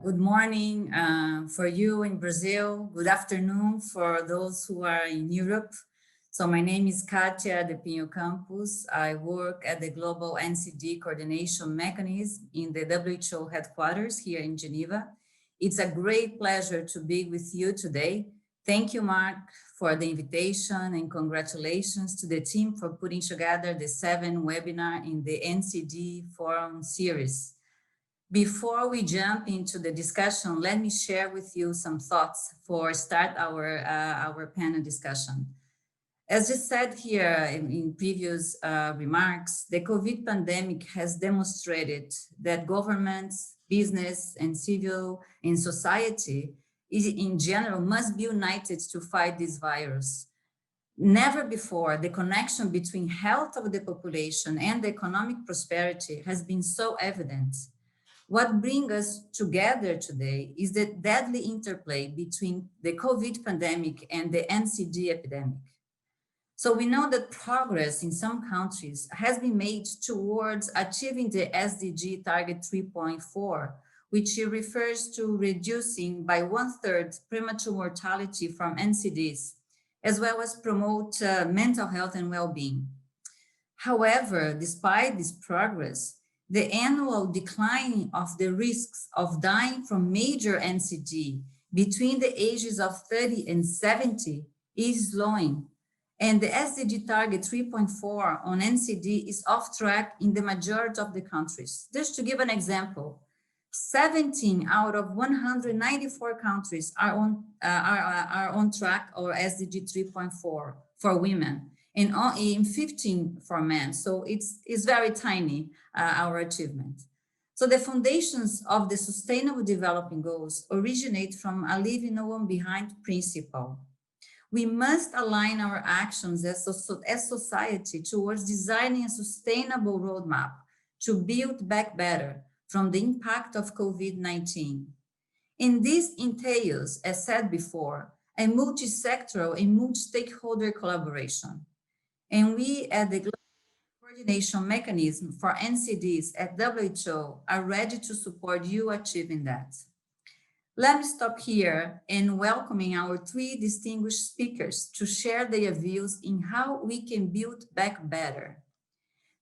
Good morning for you in Brazil. Good afternoon for those who are in Europe. So my name is Katia de Pinho. I work at the Global NCD Coordination Mechanism in the WHO headquarters here in Geneva. It's a great pleasure to be with you today. Thank you, Mark, for the invitation, and congratulations to the team for putting together the 7th webinar in the NCD Forum series. Before we jump into the discussion, let me share with you some thoughts for start our panel discussion. As just said here in previous remarks, the COVID pandemic has demonstrated that governments, business, and civil and society in general must be united to fight this virus. Never before the connection between health of the population and the economic prosperity has been so evident. What brings us together today is the deadly interplay between the COVID pandemic and the NCD epidemic. So we know that progress in some countries has been made towards achieving the SDG target 3.4, which refers to reducing by 1/3 premature mortality from NCDs, as well as promote mental health and well-being. However, despite this progress, the annual decline of the risks of dying from major NCD between the ages of 30 and 70 is slowing, and the SDG target 3.4 on NCD is off track in the majority of the countries. Just to give an example, 17 out of 194 countries are on track or SDG 3.4 for women, and in 15 for men. So it's very tiny, our achievement. So the foundations of the Sustainable Development Goals originate from a leaving no one behind principle. We must align our actions as society towards designing a sustainable roadmap to build back better from the impact of COVID-19. And this entails, as said before, a multi-sectoral and multi-stakeholder collaboration. And we at the Global Coordination Mechanism for NCDs at WHO are ready to support you achieving that. Let me stop here and welcoming our 3 distinguished speakers to share their views in how we can build back better.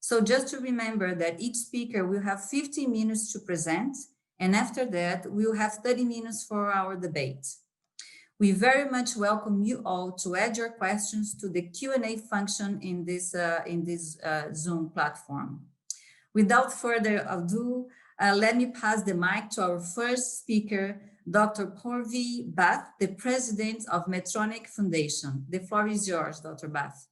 So just to remember that each speaker will have 15 minutes to present, and after that, we'll have 30 minutes for our debate. We very much welcome you all to add your questions to the Q&A function in this Zoom platform. Without further ado, let me pass the mic to our first speaker, Dr. Purvi Bath, the president of Medtronic Foundation. The floor is yours, Dr. Bath.